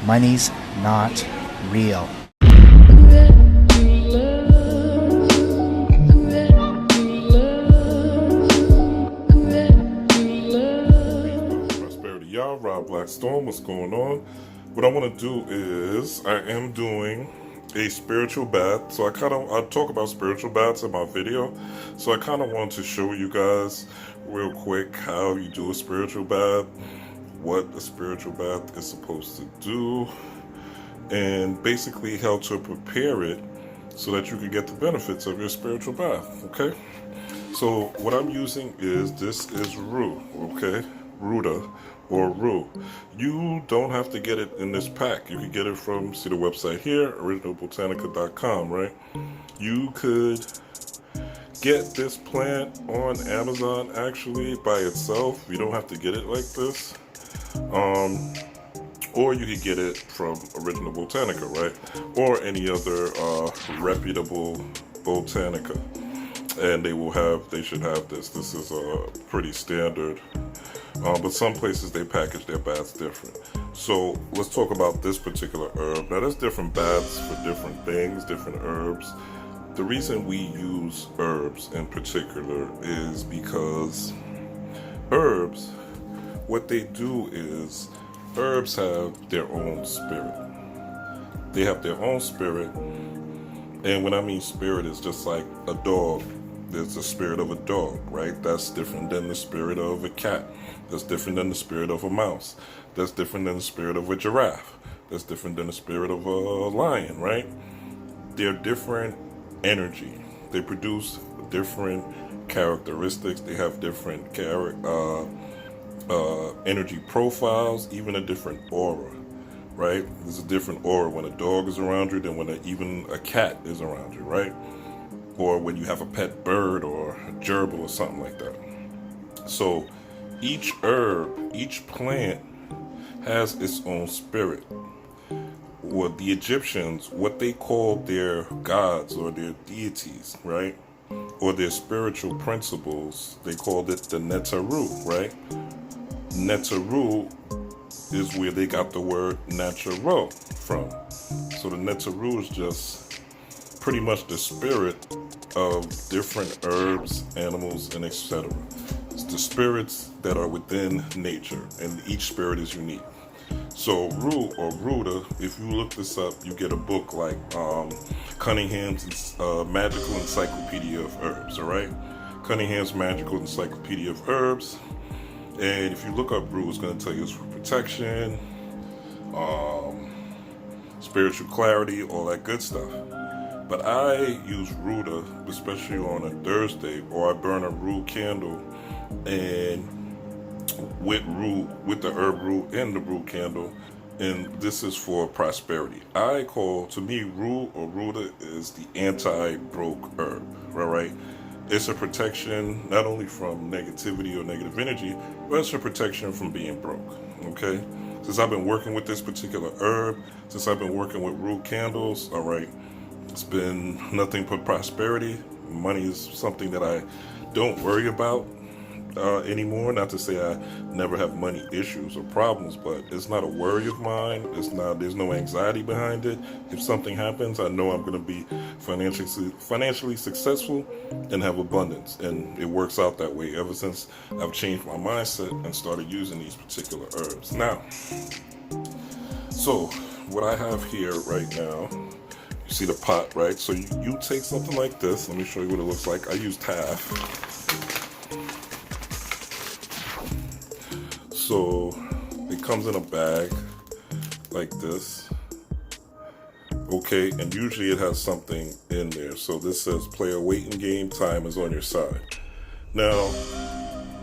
Money's not real. Prosperity, y'all. Rob Blackstone, what's going on? What I want to do is I am doing a spiritual bath. So I talk about spiritual baths in my video. So I kind of want to show you guys real quick how you do a spiritual bath, what a spiritual bath is supposed to do, and basically how to prepare it so that you can get the benefits of your spiritual bath. Okay, so what I'm using this is rue. Okay, ruta or rue. You don't have to get it in this pack. You can get it from, see the website here, originalbotanica.com, right? You could get this plant on Amazon actually by itself. You don't have to get it like this. Or you could get it from Original Botanica, right? Or any other reputable botanica. And they should have this. This is pretty standard. But some places they package their baths different. So let's talk about this particular herb. Now there's different baths for different things, different herbs. The reason we use herbs in particular is because herbs, what they do is, herbs have their own spirit. They have their own spirit. And when I mean spirit, it's just like a dog. There's the spirit of a dog, right? That's different than the spirit of a cat. That's different than the spirit of a mouse. That's different than the spirit of a giraffe. That's different than the spirit of a lion, right? They're different energy. They produce different characteristics. They have different energy profiles, even a different aura, right? There's a different aura when a dog is around you than when even a cat is around you, right? Or when you have a pet bird or a gerbil or something like that. So each herb, each plant has its own spirit. Well, the Egyptians, what they called their gods or their deities, right? Or their spiritual principles, they called it the Netaru, right? Netaru is where they got the word natural from. So the Netaru is just pretty much the spirit of different herbs, animals, and etc. It's the spirits that are within nature, and each spirit is unique. So Rue or Ruta, if you look this up, you get a book like Cunningham's Magical Encyclopedia of Herbs, all right? Cunningham's Magical Encyclopedia of Herbs. And if you look up Rue, it's going to tell you it's for protection, spiritual clarity, all that good stuff. But I use Ruta, especially on a Thursday, or I burn a Rue candle, and with the herb Rue and the Rue candle, and this is for prosperity. To me, Rue or Ruta is the anti-broke herb, right? It's a protection not only from negativity or negative energy, but it's a protection from being broke, okay? Since I've been working with this particular herb, since I've been working with Rue candles, all right, it's been nothing but prosperity. Money is something that I don't worry about anymore. Not to say I never have money issues or problems, but it's not a worry of mine. There's no anxiety behind it. If something happens, I know I'm going to be financially successful and have abundance. And it works out that way ever since I've changed my mindset and started using these particular herbs. Now, so what I have here right now, you see the pot, right? So you take something like this. Let me show you what it looks like. I used half. So it comes in a bag like this. Okay, and usually it has something in there. So this says play a waiting game, time is on your side. Now,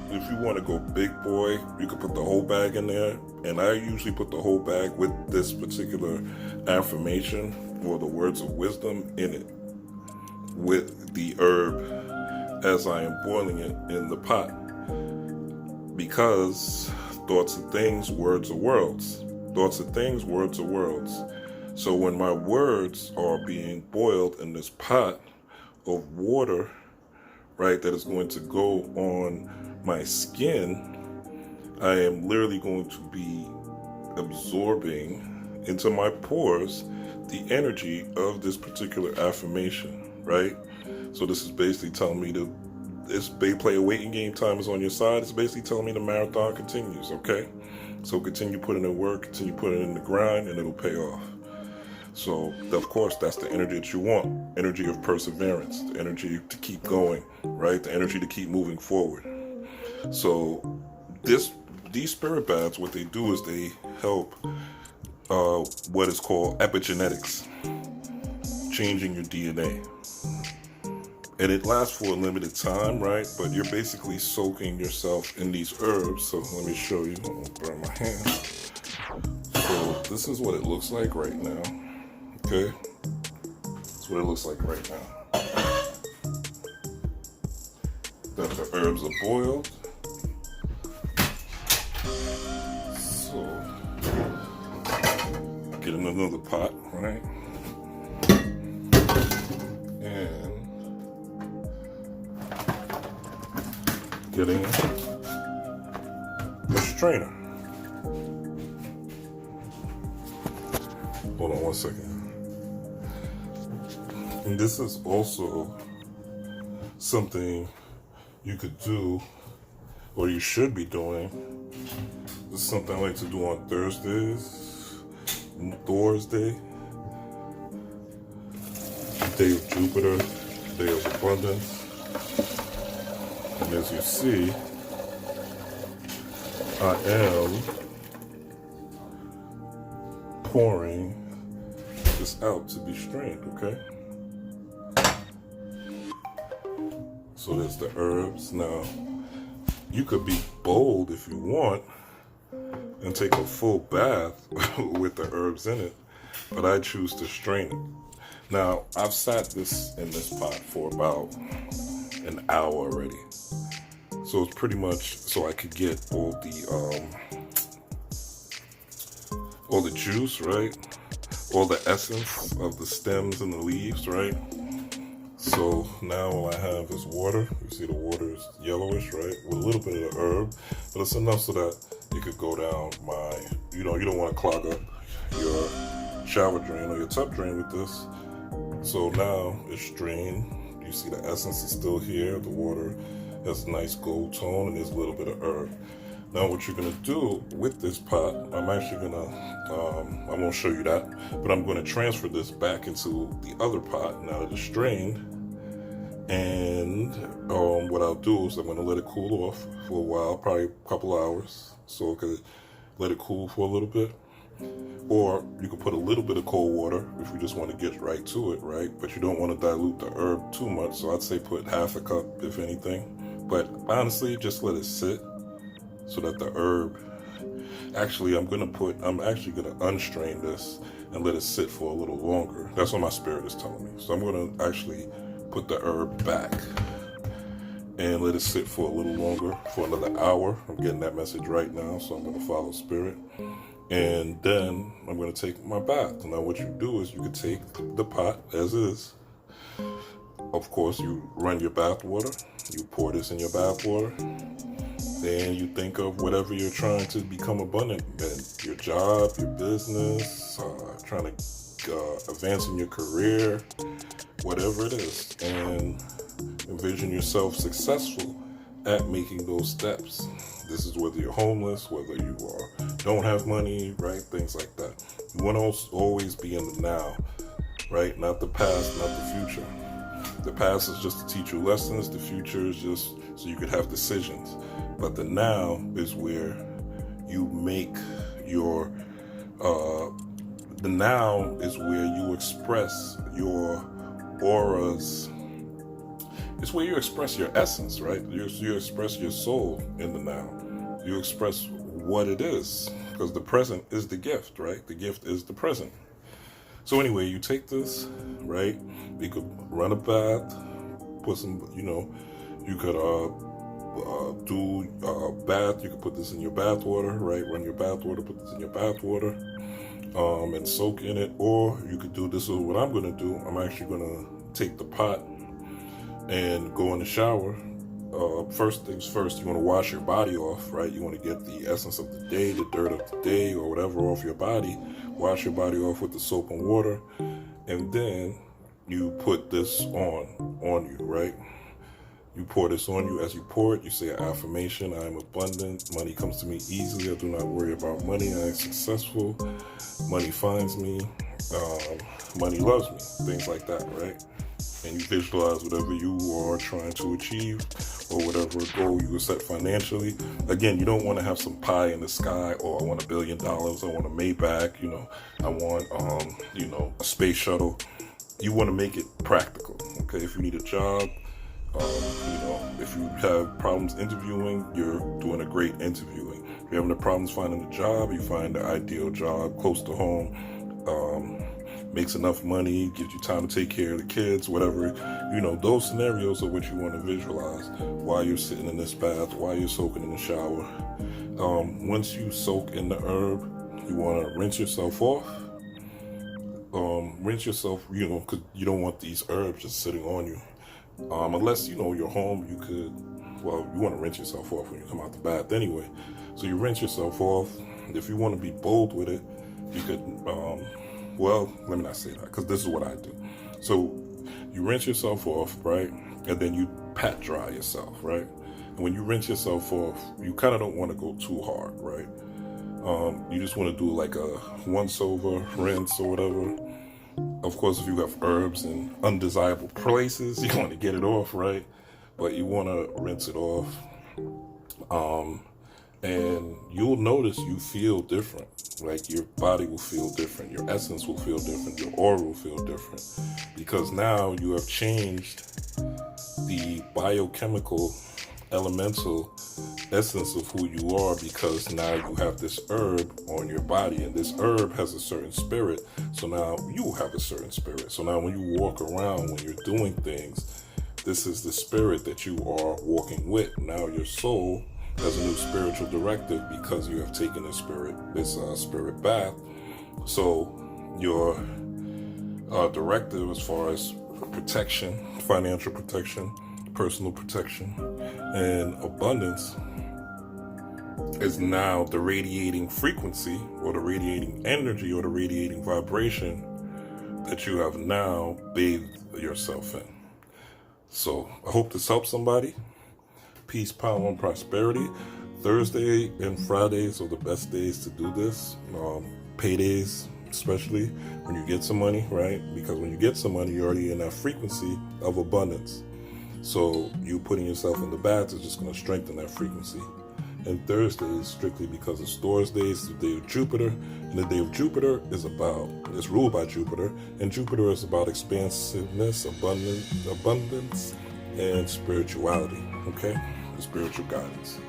if you want to go big boy, you can put the whole bag in there. And I usually put the whole bag with this particular affirmation or the words of wisdom in it with the herb as I am boiling it in the pot. Because thoughts of things, words of worlds. Thoughts of things, words of worlds. So when my words are being boiled in this pot of water, right, that is going to go on my skin, I am literally going to be absorbing into my pores the energy of this particular affirmation, right? So this is basically telling me to, they play a waiting game, time is on your side. It's basically telling me the marathon continues, okay? So continue putting in work, continue putting in the grind, and it'll pay off. So, of course, that's the energy that you want. Energy of perseverance, the energy to keep going, right? The energy to keep moving forward. So, these spirit baths, what they do is they help what is called epigenetics, changing your DNA. And it lasts for a limited time, right? But you're basically soaking yourself in these herbs. So let me show you. I'm gonna burn my hand. So this is what it looks like right now. Okay? That's what it looks like right now. That the herbs are boiled. So get in another pot, right? And getting a strainer. Hold on one second. And this is also something you could do, or you should be doing. This is something I like to do on Thursdays, Thursday, day of Jupiter, day of abundance. And as you see, I am pouring this out to be strained, okay? So there's the herbs. Now, you could be bold if you want and take a full bath with the herbs in it, but I choose to strain it. Now, I've sat this in this pot for about an hour already. So it's pretty much so I could get all the juice, right? All the essence of the stems and the leaves, right? So now all I have is water. You see the water is yellowish, right? With a little bit of the herb, but it's enough so that it could go down you don't want to clog up your shower drain or your tub drain with this. So now it's drained. You see the essence is still here. The water has a nice gold tone and there's a little bit of herb. Now what you're gonna do with this pot, I'm actually gonna, I won't show you that, but I'm gonna transfer this back into the other pot now that it's strained. And what I'll do is I'm gonna let it cool off for a while, probably a couple hours. So I could let it cool for a little bit. Or you could put a little bit of cold water if you just want to get right to it, right? But you don't want to dilute the herb too much. So I'd say put half a cup, if anything. But honestly, just let it sit so that the herb, actually I'm actually gonna unstrain this and let it sit for a little longer. That's what my spirit is telling me. So I'm gonna actually put the herb back and let it sit for a little longer, for another hour. I'm getting that message right now, so I'm gonna follow spirit. And then I'm gonna take my bath. Now what you do is you could take the pot as is. Of course, you run your bath water. You pour this in your bath water. Then you think of whatever you're trying to become abundant in. Your job, your business, trying to advance in your career, whatever it is. And envision yourself successful at making those steps. This is whether you're homeless, whether you don't have money, right? Things like that. You want to always be in the now, right? Not the past, not the future. The past is just to teach you lessons. The future is just so you could have decisions. But the now is where you make your, the now is where you express your auras. It's where you express your essence, right? You express your soul in the now. You express what it is, because the present is the gift, right? The gift is the present. So anyway, you take this, right? You could run a bath, put some, you could do a bath. You could put this in your bath water, right? Run your bath water, put this in your bath water, and soak in it. Or you could do, this is what I'm going to do. I'm actually going to take the pot and go in the shower first things first, you want to wash your body off, right? You want to get the essence of the day, the dirt of the day, or whatever off your body. Wash your body off with the soap and water, and then you put this on you, right? You pour this on you. As you pour it, you say an affirmation: I am abundant. Money comes to me easily. I do not worry about money. I am successful. Money finds me. Money loves me. Things like that, right? And you visualize whatever you are trying to achieve or whatever goal you set financially. Again, you don't want to have some pie in the sky, or I want $1 billion, I want a Maybach, I want, a space shuttle. You want to make it practical, okay? If you need a job, if you have problems interviewing, you're doing a great interviewing. If you're having problems finding a job, you find the ideal job close to home, makes enough money, gives you time to take care of the kids, whatever. Those scenarios are what you want to visualize while you're sitting in this bath, while you're soaking in the shower. Once you soak in the herb, you want to rinse yourself off. Because you don't want these herbs just sitting on you. Unless, you're home, you want to rinse yourself off when you come out the bath anyway. So you rinse yourself off. If you want to be bold with it, you could, let me not say that, because this is what I do. So you rinse yourself off, right? And then you pat dry yourself, right? And when you rinse yourself off, you kind of don't want to go too hard, right? You just want to do like a once over rinse or whatever. Of course, if you have herbs in undesirable places, you want to get it off, right? But you want to rinse it off. And you'll notice you feel different. Like your body will feel different. Your essence will feel different. Your aura will feel different. Because now you have changed the biochemical, elemental essence of who you are, because now you have this herb on your body, and this herb has a certain spirit. So now you have a certain spirit. So now when you walk around, when you're doing things, this is the spirit that you are walking with. Now your soul has a new spiritual directive because you have taken this spirit bath. So your directive as far as protection, financial protection, personal protection, and abundance is now the radiating frequency, or the radiating energy, or the radiating vibration that you have now bathed yourself in. So I hope this helps somebody. Peace, power, and prosperity. Thursday and Fridays are the best days to do this. Paydays, especially when you get some money, right? Because when you get some money, you're already in that frequency of abundance. So you putting yourself in the bath is just going to strengthen that frequency. And Thursday is strictly because of Storage Day. It's the day of Jupiter. And the day of Jupiter is ruled by Jupiter. And Jupiter is about expansiveness, abundance, and spirituality. Okay? The spiritual guidance.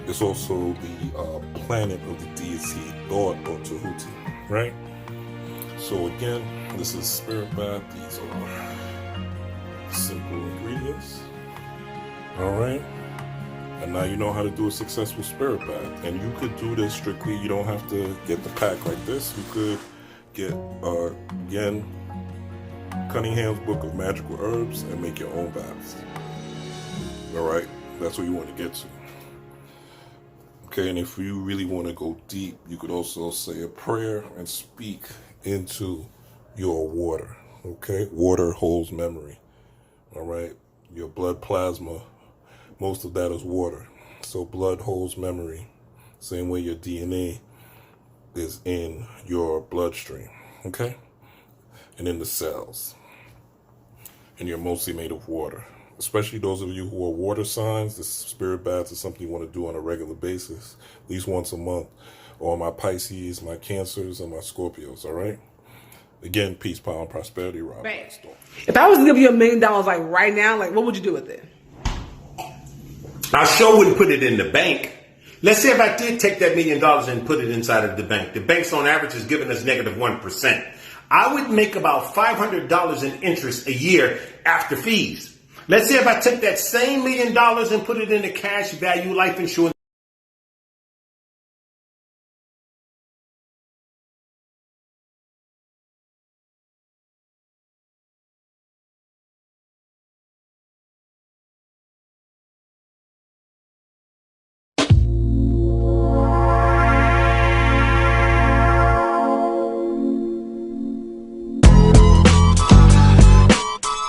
It's also the planet of the deity Thought, or Tahuti. Right? So again, this is Spirit Bath. These are simple ingredients. Alright? And now you know how to do a successful spirit bath. And you could do this strictly. You don't have to get the pack like this. You could get, again, Cunningham's Book of Magical Herbs and make your own baths. Alright? That's what you want to get to. Okay, and if you really want to go deep, you could also say a prayer and speak into your water. Okay? Water holds memory. Alright? Your blood plasma, most of that is water. So blood holds memory. Same way your DNA is in your bloodstream. Okay? And in the cells. And you're mostly made of water. Especially those of you who are water signs, this spirit bath is something you want to do on a regular basis. At least once a month. Or my Pisces, my Cancers, and my Scorpios. Alright? Again, peace, power, and prosperity, Rob. Right. If I was to give you $1 million like right now, like what would you do with it? I sure wouldn't put it in the bank. Let's say if I did take that $1 million and put it inside of the bank. The bank's on average is giving us negative 1%. I would make about $500 in interest a year after fees. Let's say if I took that same $1 million and put it in a cash value life insurance.